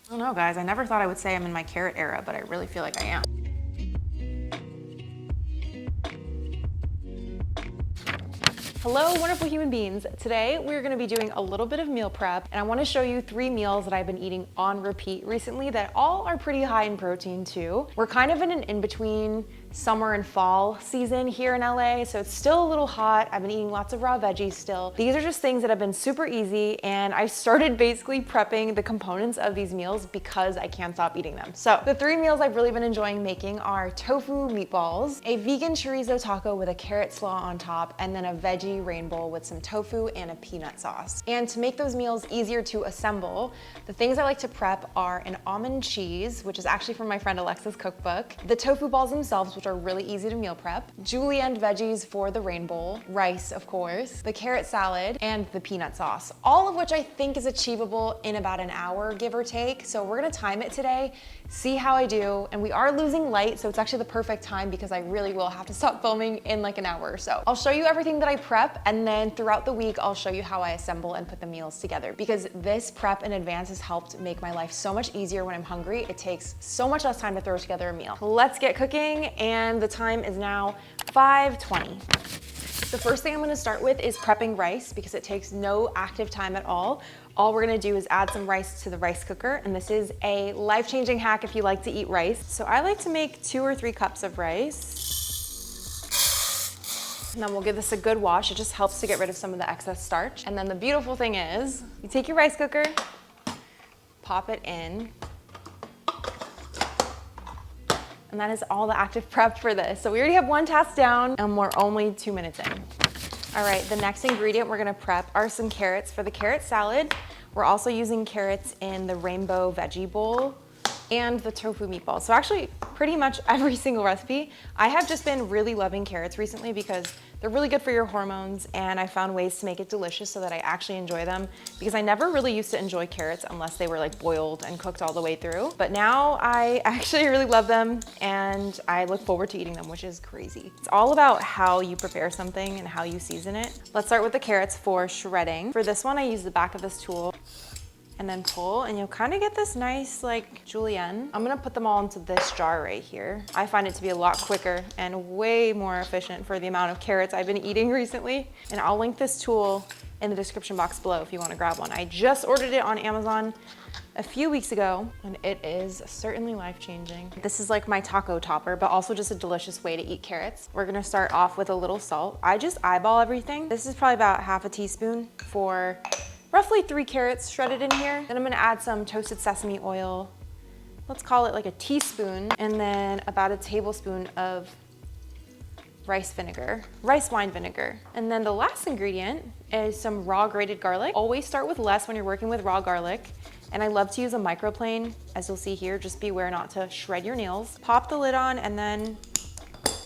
I don't know, guys. I never thought I would say I'm in my carrot era, but I really feel like I am. Hello, wonderful human beings. Today, we're gonna be doing a little bit of meal prep, and I wanna show you 3 meals that I've been eating on repeat recently that all are pretty high in protein too. We're kind of in an in-between summer and fall season here in LA, so it's still a little hot. I've been eating lots of raw veggies still. These are just things that have been super easy, and I started basically prepping the components of these meals because I can't stop eating them. So the 3 meals I've really been enjoying making are tofu meatballs, a vegan chorizo taco with a carrot slaw on top, and then a veggie rain bowl with some tofu and a peanut sauce. And to make those meals easier to assemble, the things I like to prep are an almond cheese, which is actually from my friend Alexa's cookbook, the tofu balls themselves, which are really easy to meal prep, julienne veggies for the rain bowl, rice of course, the carrot salad, and the peanut sauce. All of which I think is achievable in about an hour, give or take. So we're gonna time it today, see how I do, and we are losing light, so it's actually the perfect time because I really will have to stop filming in like an hour or so. I'll show you everything that I prep, and then throughout the week, I'll show you how I assemble and put the meals together, because this prep in advance has helped make my life so much easier when I'm hungry. It takes so much less time to throw together a meal. Let's get cooking, and the time is now 5:20. The first thing I'm gonna start with is prepping rice because it takes no active time at all. All we're gonna do is add some rice to the rice cooker, and this is a life-changing hack if you like to eat rice. So I like to make 2 or 3 cups of rice. And then we'll give this a good wash. It just helps to get rid of some of the excess starch. And then the beautiful thing is, you take your rice cooker, pop it in, and that is all the active prep for this. So we already have 1 task down, and we're only 2 minutes in. All right, the next ingredient we're gonna prep are some carrots for the carrot salad. We're also using carrots in the rainbow veggie bowl and the tofu meatballs. So actually, pretty much every single recipe. I have just been really loving carrots recently because they're really good for your hormones, and I found ways to make it delicious so that I actually enjoy them, because I never really used to enjoy carrots unless they were like boiled and cooked all the way through. But now I actually really love them, and I look forward to eating them, which is crazy. It's all about how you prepare something and how you season it. Let's start with the carrots for shredding. For this one, I use the back of this tool and then pull, and you'll kind of get this nice like julienne. I'm gonna put them all into this jar right here. I find it to be a lot quicker and way more efficient for the amount of carrots I've been eating recently. And I'll link this tool in the description box below if you wanna grab one. I just ordered it on Amazon a few weeks ago, and it is certainly life-changing. This is like my taco topper, but also just a delicious way to eat carrots. We're gonna start off with a little salt. I just eyeball everything. This is probably about half a teaspoon for roughly 3 carrots shredded in here. Then I'm gonna add some toasted sesame oil. Let's call it like a teaspoon, and then about a tablespoon of rice wine vinegar. And then the last ingredient is some raw grated garlic. Always start with less when you're working with raw garlic. And I love to use a microplane, as you'll see here. Just beware not to shred your nails. Pop the lid on, and then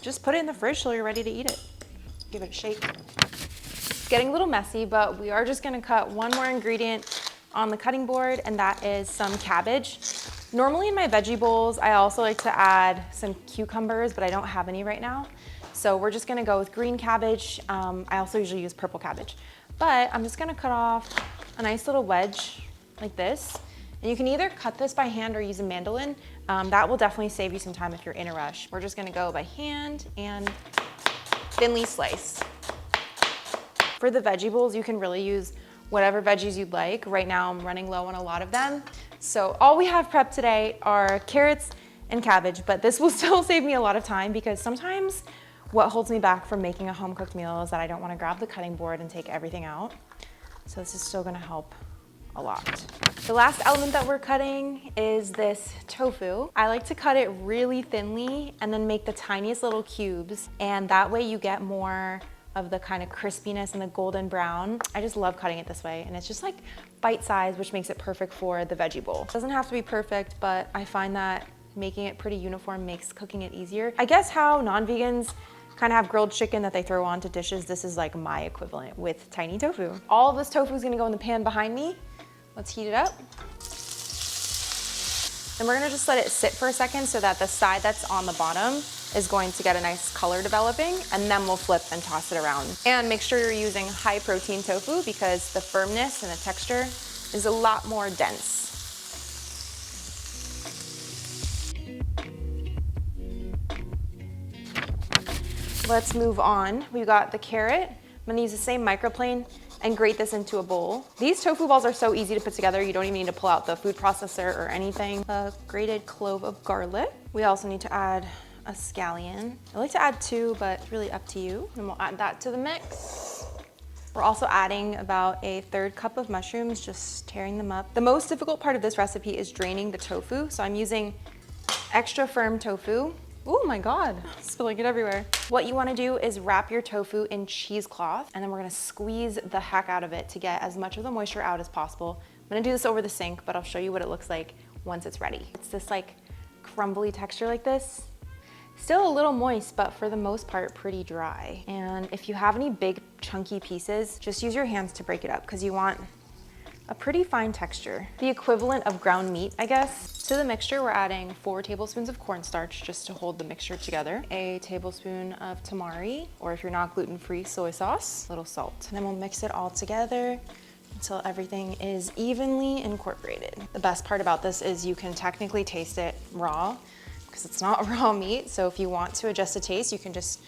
just put it in the fridge till you're ready to eat it. Give it a shake. Getting a little messy, but we are just gonna cut one more ingredient on the cutting board, and that is some cabbage. Normally in my veggie bowls, I also like to add some cucumbers, but I don't have any right now. So we're just gonna go with green cabbage. I also usually use purple cabbage, but I'm just gonna cut off a nice little wedge like this. And you can either cut this by hand or use a mandolin. That will definitely save you some time if you're in a rush. We're just gonna go by hand and thinly slice. For the veggie bowls, you can really use whatever veggies you'd like. Right now, I'm running low on a lot of them. So all we have prepped today are carrots and cabbage, but this will still save me a lot of time, because sometimes what holds me back from making a home-cooked meal is that I don't want to grab the cutting board and take everything out. So this is still gonna help a lot. The last element that we're cutting is this tofu. I like to cut it really thinly and then make the tiniest little cubes, and that way you get more of the kind of crispiness and the golden brown. I just love cutting it this way, and it's just like bite size, which makes it perfect for the veggie bowl. It doesn't have to be perfect, but I find that making it pretty uniform makes cooking it easier. I guess how non-vegans kind of have grilled chicken that they throw onto dishes, this is like my equivalent with tiny tofu. All of this tofu is gonna go in the pan behind me. Let's heat it up. And we're gonna just let it sit for a second so that the side that's on the bottom is going to get a nice color developing, and then we'll flip and toss it around. And make sure you're using high protein tofu because the firmness and the texture is a lot more dense. Let's move on. We've got the carrot. I'm gonna use the same microplane and grate this into a bowl. These tofu balls are so easy to put together. You don't even need to pull out the food processor or anything. A grated clove of garlic. We also need to add a scallion. I like to add 2, but it's really up to you. And we'll add that to the mix. We're also adding about a 1/3 cup of mushrooms, just tearing them up. The most difficult part of this recipe is draining the tofu. So I'm using extra firm tofu. Oh my God, spilling it everywhere. What you wanna do is wrap your tofu in cheesecloth, and then we're gonna squeeze the heck out of it to get as much of the moisture out as possible. I'm gonna do this over the sink, but I'll show you what it looks like once it's ready. It's this like crumbly texture like this. Still a little moist, but for the most part, pretty dry. And if you have any big chunky pieces, just use your hands to break it up because you want a pretty fine texture. The equivalent of ground meat, I guess. To the mixture, we're adding 4 tablespoons of cornstarch just to hold the mixture together. A tablespoon of tamari, or if you're not gluten-free, soy sauce, a little salt. And then we'll mix it all together until everything is evenly incorporated. The best part about this is you can technically taste it raw because it's not raw meat. So if you want to adjust the taste, you can just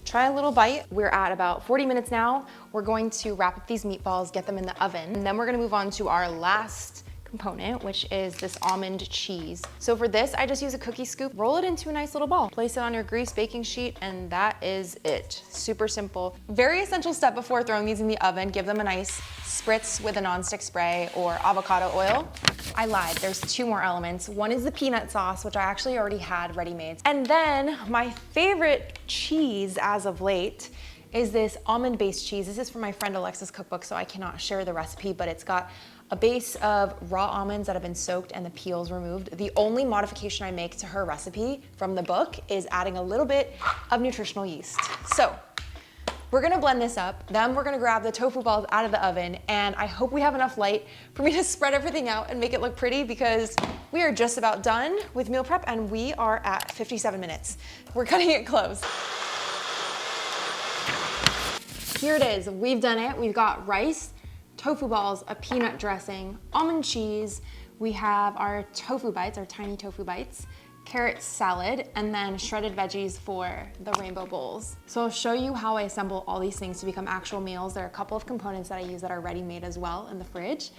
try a little bite. We're at about 40 minutes now. We're going to wrap up these meatballs, get them in the oven, and then we're gonna move on to our last component, which is this almond cheese. So for this, I just use a cookie scoop, roll it into a nice little ball, place it on your greased baking sheet, and that is it. Super simple. Very essential step before throwing these in the oven, give them a nice spritz with a nonstick spray or avocado oil. I lied, there's 2 more elements. One is the peanut sauce, which I actually already had ready-made. And then my favorite cheese as of late is this almond-based cheese. This is from my friend Alexa's cookbook, so I cannot share the recipe, but it's got a base of raw almonds that have been soaked and the peels removed. The only modification I make to her recipe from the book is adding a little bit of nutritional yeast. So we're gonna blend this up, then we're gonna grab the tofu balls out of the oven, and I hope we have enough light for me to spread everything out and make it look pretty because we are just about done with meal prep and we are at 57 minutes. We're cutting it close. Here it is, we've done it. We've got rice, tofu balls, a peanut dressing, almond cheese. We have our tofu bites, our tiny tofu bites, carrot salad, and then shredded veggies for the rainbow bowls. So I'll show you how I assemble all these things to become actual meals. There are a couple of components that I use that are ready-made as well in the fridge.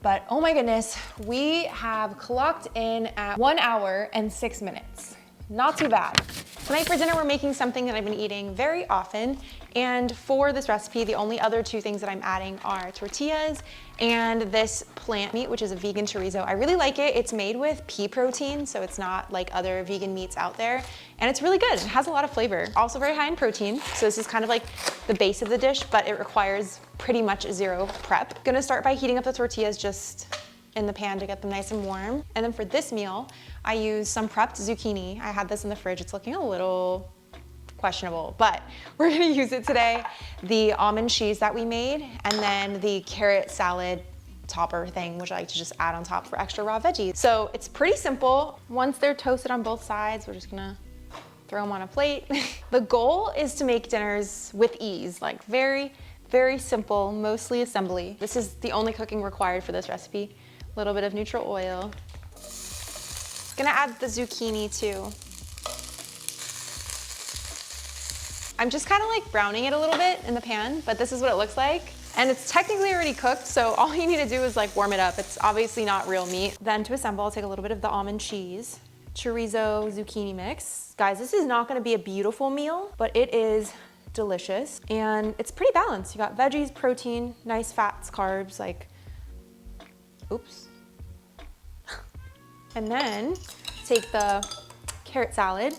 But oh my goodness, we have clocked in at 1 hour and 6 minutes. Not too bad. Tonight for dinner, we're making something that I've been eating very often. And for this recipe, the only other 2 things that I'm adding are tortillas and this plant meat, which is a vegan chorizo. I really like it. It's made with pea protein, so it's not like other vegan meats out there. And it's really good. It has a lot of flavor. Also very high in protein. So this is kind of like the base of the dish, but it requires pretty much 0 prep. Gonna start by heating up the tortillas just in the pan to get them nice and warm. And then for this meal, I use some prepped zucchini. I had this in the fridge. It's looking a little questionable, but we're gonna use it today. The almond cheese that we made, and then the carrot salad topper thing, which I like to just add on top for extra raw veggies. So it's pretty simple. Once they're toasted on both sides, we're just gonna throw them on a plate. The goal is to make dinners with ease, like very, very simple, mostly assembly. This is the only cooking required for this recipe. A little bit of neutral oil. Gonna add the zucchini too. I'm just kind of like browning it a little bit in the pan, but this is what it looks like. And it's technically already cooked, so all you need to do is like warm it up. It's obviously not real meat. Then to assemble, I'll take a little bit of the almond cheese, chorizo, zucchini mix. Guys, this is not gonna be a beautiful meal, but it is delicious. And it's pretty balanced. You got veggies, protein, nice fats, carbs, like, oops. And then take the carrot salad,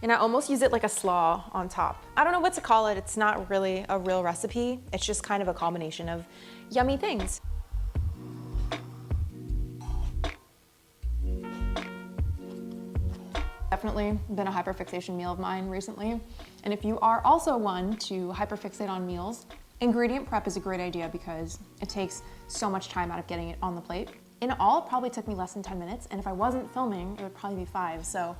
and I almost use it like a slaw on top. I don't know what to call it. It's not really a real recipe. It's just kind of a combination of yummy things. Definitely been a hyperfixation meal of mine recently. And if you are also one to hyperfixate on meals, ingredient prep is a great idea because it takes so much time out of getting it on the plate. In all, it probably took me less than 10 minutes, and if I wasn't filming, it would probably be 5, so.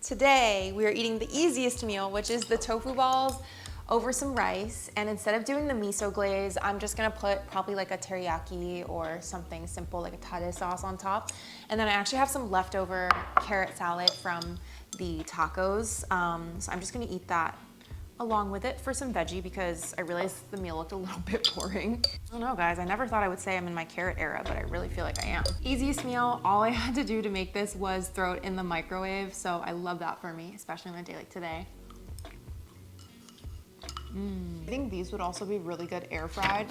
Today, we are eating the easiest meal, which is the tofu balls. over some rice, and instead of doing the miso glaze, I'm just gonna put probably like a teriyaki or something simple like a tare sauce on top. And then I actually have some leftover carrot salad from the tacos, so I'm just gonna eat that along with it for some veggie because I realized the meal looked a little bit boring. I don't know, guys, I never thought I would say I'm in my carrot era, but I really feel like I am. Easiest meal, all I had to do to make this was throw it in the microwave, so I love that for me, especially on a day like today. I think these would also be really good air fried.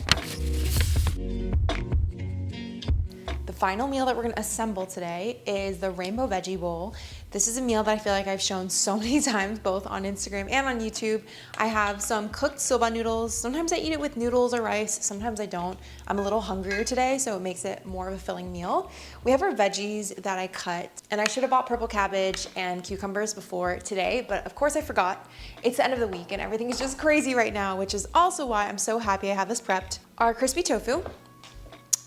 The final meal that we're gonna assemble today is the rainbow veggie bowl. This is a meal that I feel like I've shown so many times, both on Instagram and on YouTube. I have some cooked soba noodles. Sometimes I eat it with noodles or rice, sometimes I don't. I'm a little hungrier today, so it makes it more of a filling meal. We have our veggies that I cut, and I should have bought purple cabbage and cucumbers before today, but of course I forgot. It's the end of the week and everything is just crazy right now, which is also why I'm so happy I have this prepped. Our crispy tofu,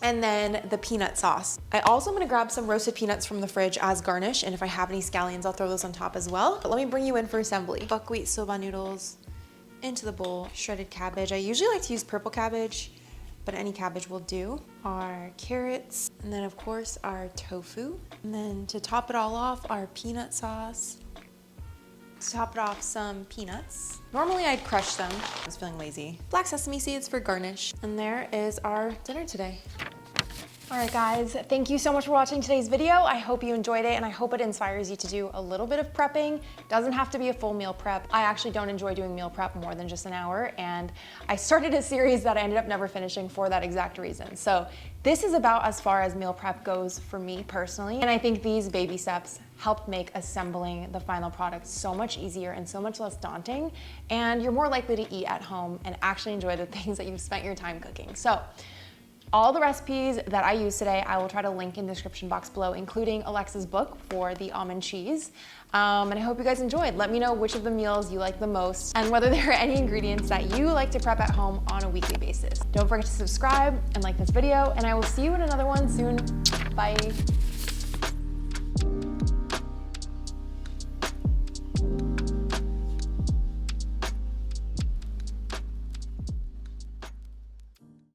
and then the peanut sauce. I also am gonna grab some roasted peanuts from the fridge as garnish, and if I have any scallions, I'll throw those on top as well. But let me bring you in for assembly. Buckwheat soba noodles into the bowl, shredded cabbage. I usually like to use purple cabbage, but any cabbage will do. Our carrots, and then of course our tofu. And then to top it all off, our peanut sauce. To top it off, some peanuts. Normally I'd crush them. I was feeling lazy. Black sesame seeds for garnish. And there is our dinner today. All right, guys, thank you so much for watching today's video. I hope you enjoyed it, and I hope it inspires you to do a little bit of prepping. Doesn't have to be a full meal prep. I actually don't enjoy doing meal prep more than just an hour, and I started a series that I ended up never finishing for that exact reason. So this is about as far as meal prep goes for me personally, and I think these baby steps helped make assembling the final product so much easier and so much less daunting, and you're more likely to eat at home and actually enjoy the things that you've spent your time cooking. So all the recipes that I use today, I will try to link in the description box below, including Alexa's book for the almond cheese. And I hope you guys enjoyed. Let me know which of the meals you like the most and whether there are any ingredients that you like to prep at home on a weekly basis. Don't forget to subscribe and like this video, and I will see you in another one soon. Bye.